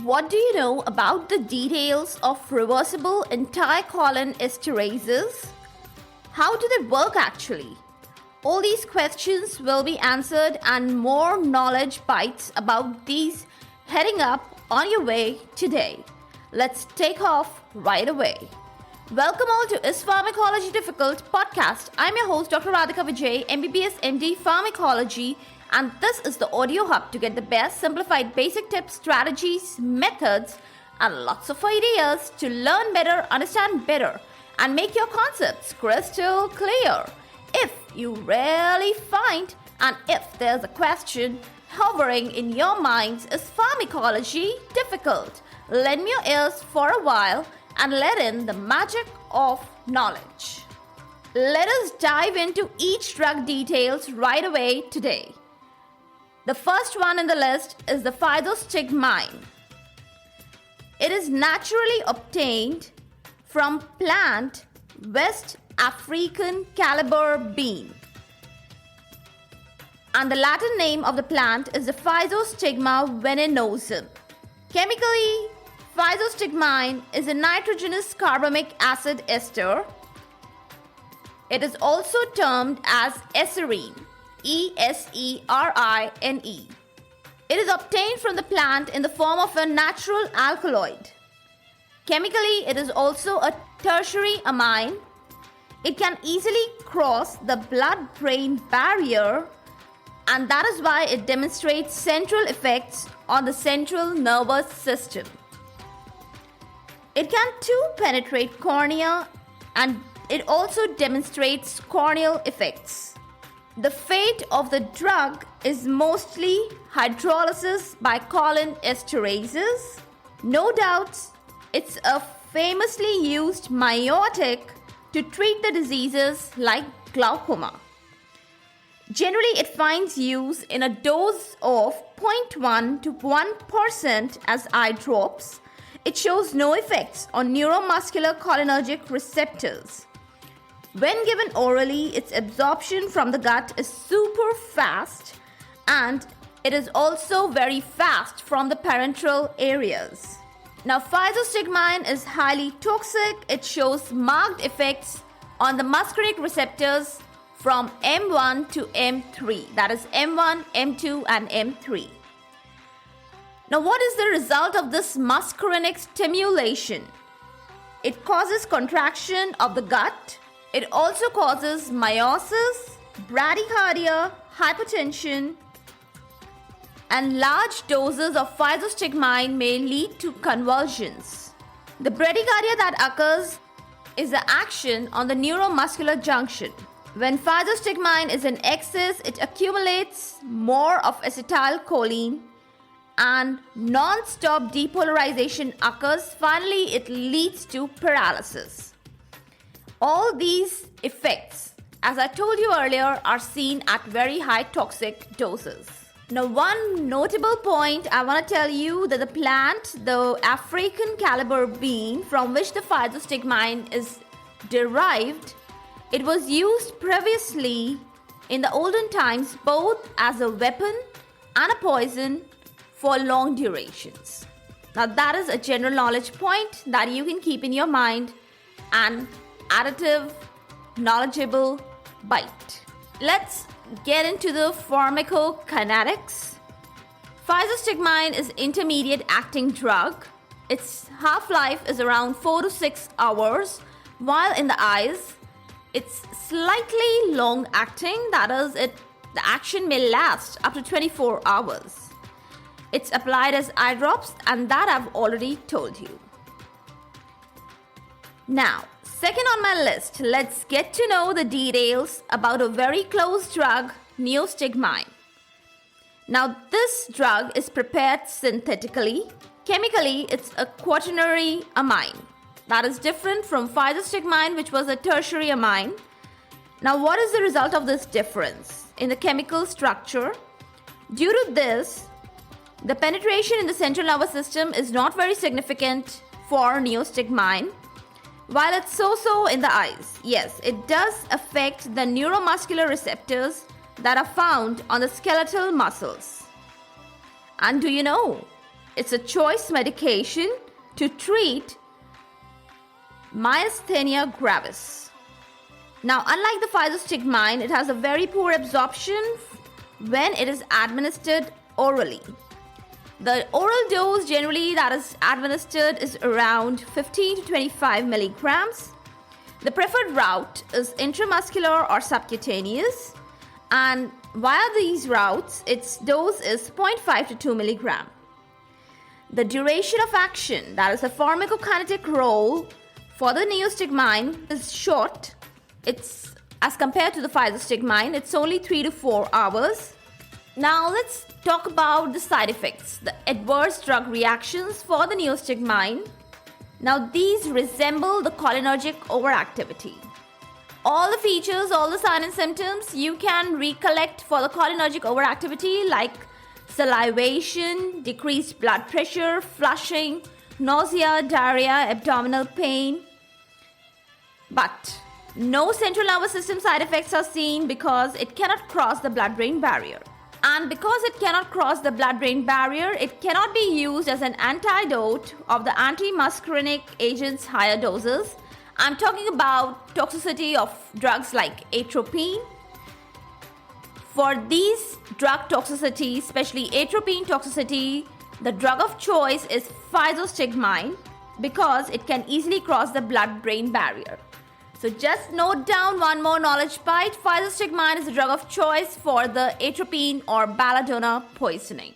What do you know about the details of reversible anticholinesterases? How do they work actually? All these questions will be answered and more knowledge bites about these heading up on your way today. Let's take off right away. Welcome all to Is Pharmacology Difficult podcast. I'm your host Dr. Radhika Vijay, MBBS MD Pharmacology, and this is the audio hub to get the best simplified basic tips, strategies, methods, and lots of ideas to learn better, understand better, and make your concepts crystal clear. If you really find, and if there's a question hovering in your minds, is pharmacology difficult? Lend me your ears for a while and let in the magic of knowledge. Let us dive into each drug details right away today. The first one in the list is the Physostigmine. It is naturally obtained from plant West African caliber bean. And the Latin name of the plant is the Physostigma venenosum. Chemically, Physostigmine is a nitrogenous carbamic acid ester. It is also termed as eserine, E-S-E-R-I-N-E. It is obtained from the plant in the form of a natural alkaloid. Chemically, it is also a tertiary amine. It can easily cross the blood-brain barrier, and that is why it demonstrates central effects on the central nervous system. It can too penetrate cornea, and it also demonstrates corneal effects. The fate of the drug is mostly hydrolysis by cholinesterases. No doubt, it's a famously used meiotic to treat the diseases like glaucoma. Generally, it finds use in a dose of 0.1 to 1% as eye drops. It shows no effects on neuromuscular cholinergic receptors. When given orally, its absorption from the gut is super fast, and it is also very fast from the parenteral areas. Now, Physostigmine is highly toxic. It shows marked effects on the muscarinic receptors from M1 to M3. That is M1, M2, and M3. Now, what is the result of this muscarinic stimulation? It causes contraction of the gut. It also causes meiosis, bradycardia, hypertension, and large doses of Physostigmine may lead to convulsions. The bradycardia that occurs is the action on the neuromuscular junction. When Physostigmine is in excess, it accumulates more of acetylcholine and non-stop depolarization occurs. Finally, it leads to paralysis. All these effects, as I told you earlier, are seen at very high toxic doses. Now, one notable point I want to tell you that the plant, the African caliber bean from which the Physostigmine is derived, it was used previously in the olden times both as a weapon and a poison for long durations. Now, that is a general knowledge point that you can keep in your mind and additive, knowledgeable bite. Let's get into the pharmacokinetics. Physostigmine is intermediate acting drug. Its half-life is around 4 to 6 hours, while in the eyes, it's slightly long acting. That is, the action may last up to 24 hours. It's applied as eye drops, and that I've already told you. Now, second on my list, let's get to know the details about a very close drug, Neostigmine. Now, this drug is prepared synthetically. Chemically, it's a quaternary amine. That is different from Physostigmine, which was a tertiary amine. Now, what is the result of this difference in the chemical structure? Due to this, the penetration in the central nervous system is not very significant for Neostigmine. While it's so in the eyes, yes, it does affect the neuromuscular receptors that are found on the skeletal muscles. And do you know It's a choice medication to treat myasthenia gravis. Now, unlike the Physostigmine, it has a very poor absorption when it is administered orally. The oral dose generally that is administered is around 15 to 25 milligrams. The preferred route is intramuscular or subcutaneous, and via these routes, its dose is 0.5 to 2 milligram. The duration of action, that is the pharmacokinetic role for the Neostigmine, is short. It's as compared to the Physostigmine, it's only 3 to 4 hours. Now let's talk about the side effects, the adverse drug reactions for the Neostigmine. Now these resemble the cholinergic overactivity. All the features, all the signs and symptoms you can recollect for the cholinergic overactivity, like salivation, decreased blood pressure, flushing, nausea, diarrhea, abdominal pain. But no central nervous system side effects are seen because it cannot cross the blood-brain barrier. And because it cannot cross the blood-brain barrier, it cannot be used as an antidote of the antimuscarinic agents' higher doses. I'm talking about toxicity of drugs like atropine. For these drug toxicity, especially atropine toxicity, the drug of choice is Physostigmine because it can easily cross the blood-brain barrier. So just note down one more knowledge bite. Physostigmine is the drug of choice for the atropine or belladonna poisoning.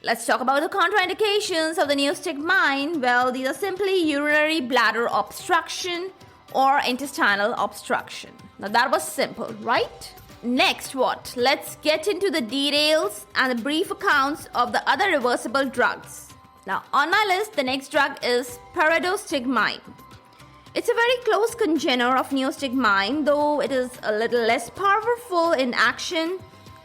Let's talk about the contraindications of the Neostigmine. Well, these are simply urinary bladder obstruction or intestinal obstruction. Now that was simple, right? Next, what? Let's get into the details and the brief accounts of the other reversible drugs. Now on my list, the next drug is Pyridostigmine. It's a very close congener of Neostigmine, though it is a little less powerful in action,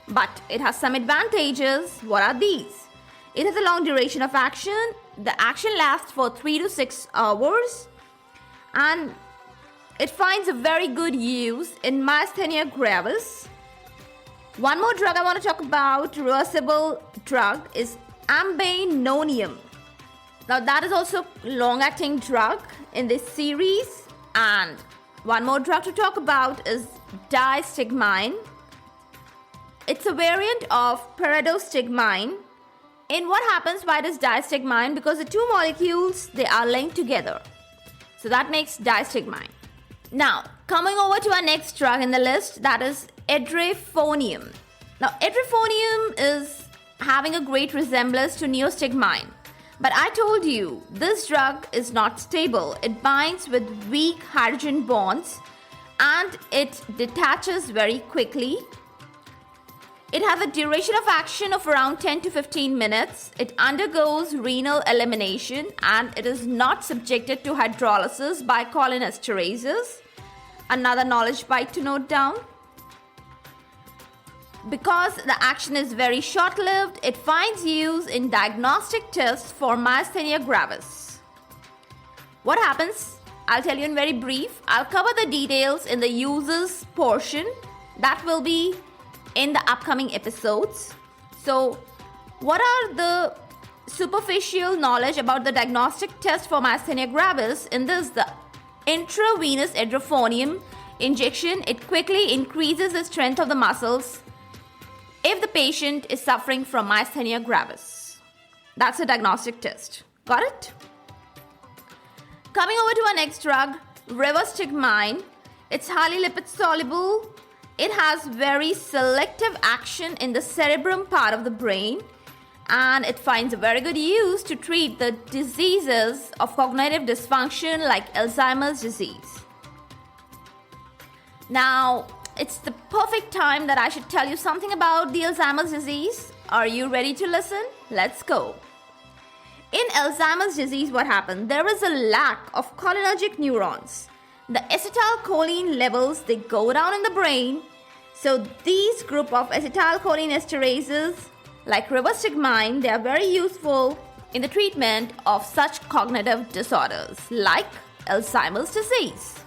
but it has some advantages. What are these? It has a long duration of action. The action lasts for 3 to 6 hours, and it finds a very good use in myasthenia gravis. One more drug I want to talk about, reversible drug, is Ambenonium. Now that is also a long-acting drug in this series. And one more drug to talk about is Distigmine. It's a variant of Pyridostigmine. In what happens, why does Distigmine? Because the two molecules, they are linked together. So that makes Distigmine. Now, coming over to our next drug in the list, that is Edrophonium. Now, Edrophonium is having a great resemblance to Neostigmine. But I told you, this drug is not stable. It binds with weak hydrogen bonds and it detaches very quickly. It has a duration of action of around 10 to 15 minutes. It undergoes renal elimination and it is not subjected to hydrolysis by cholinesterases. Another knowledge bite to note down. Because the action is very short-lived, it finds use in diagnostic tests for myasthenia gravis. What happens? I'll tell you in very brief. I'll cover the details in the uses portion. That will be in the upcoming episodes. So, what are the superficial knowledge about the diagnostic test for myasthenia gravis? In this, the intravenous Edrophonium injection, it quickly increases the strength of the muscles if the patient is suffering from myasthenia gravis. That's a diagnostic test. Got it? Coming over to our next drug, Rivastigmine. It's highly lipid soluble. It has very selective action in the cerebrum part of the brain, and it finds a very good use to treat the diseases of cognitive dysfunction like Alzheimer's disease. Now, it's the perfect time that I should tell you something about the Alzheimer's disease. Are you ready to listen? Let's go. In Alzheimer's disease, what happened? There is a lack of cholinergic neurons. The acetylcholine levels, they go down in the brain. So these group of acetylcholinesterases like Rivastigmine, they are very useful in the treatment of such cognitive disorders like Alzheimer's disease.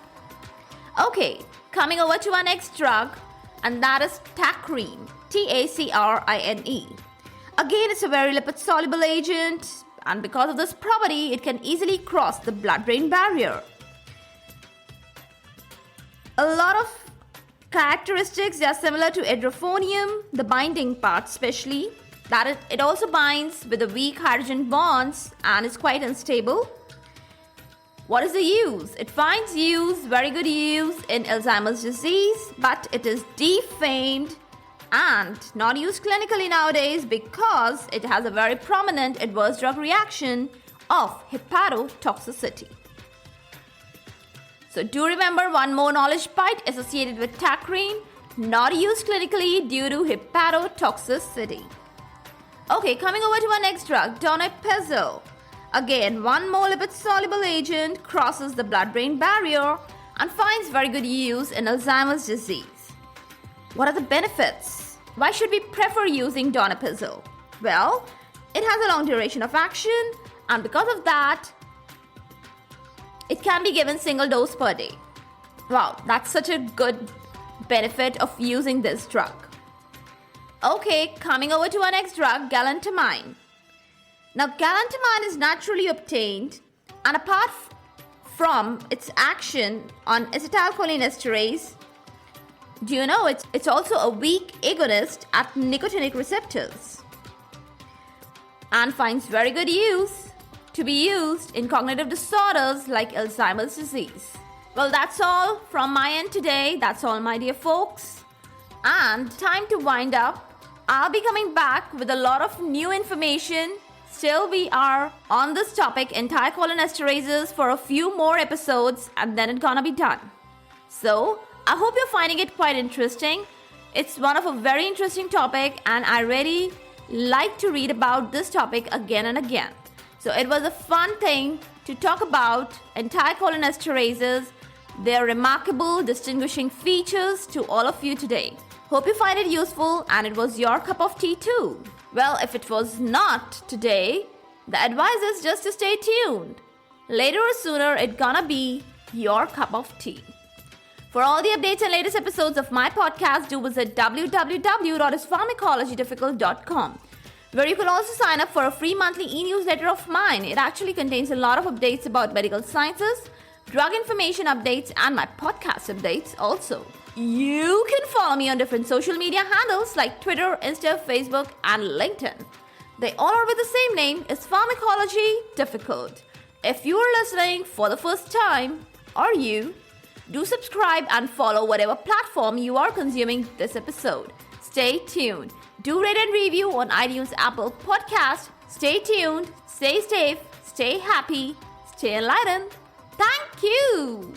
Okay. Coming over to our next drug, and that is Tacrine, Tacrine. Again, it's a very lipid-soluble agent, and because of this property, it can easily cross the blood-brain barrier. A lot of characteristics are similar to Edrophonium, the binding part especially, that it also binds with the weak hydrogen bonds and is quite unstable. What is the use? It finds use, very good use in Alzheimer's disease, but it is defamed and not used clinically nowadays because it has a very prominent adverse drug reaction of hepatotoxicity. So do remember one more knowledge bite associated with Tacrine, not used clinically due to hepatotoxicity. Okay, coming over to our next drug, Donepezil. Again, one more lipid-soluble agent crosses the blood-brain barrier and finds very good use in Alzheimer's disease. What are the benefits? Why should we prefer using Donepezil? Well, it has a long duration of action, and because of that, it can be given single dose per day. Wow, that's such a good benefit of using this drug. Okay, coming over to our next drug, Galantamine. Now, Galantamine is naturally obtained, and apart from its action on acetylcholinesterase, do you know it's also a weak agonist at nicotinic receptors and finds very good use to be used in cognitive disorders like Alzheimer's disease. Well, that's all from my end today. That's all, my dear folks. And time to wind up. I'll be coming back with a lot of new information. Still, we are on this topic, anticholinesterases, for a few more episodes and then it's gonna be done. So, I hope you're finding it quite interesting. It's one of a very interesting topic and I really like to read about this topic again and again. So, it was a fun thing to talk about anticholinesterases, their remarkable distinguishing features to all of you today. Hope you find it useful and it was your cup of tea too. Well, if it was not today, the advice is just to stay tuned. Later or sooner, it's gonna be your cup of tea. For all the updates and latest episodes of my podcast, do visit www.ispharmacologydifficult.com, where you can also sign up for a free monthly e-newsletter of mine. It actually contains a lot of updates about medical sciences, drug information updates, and my podcast updates also. You can follow me on different social media handles like Twitter, Insta, Facebook, and LinkedIn. They all are with the same name, is Pharmacology Difficult. If you are listening for the first time, or you, do subscribe and follow whatever platform you are consuming this episode. Stay tuned. Do rate and review on iTunes, Apple Podcast. Stay tuned, stay safe, stay happy, stay enlightened. Thank you.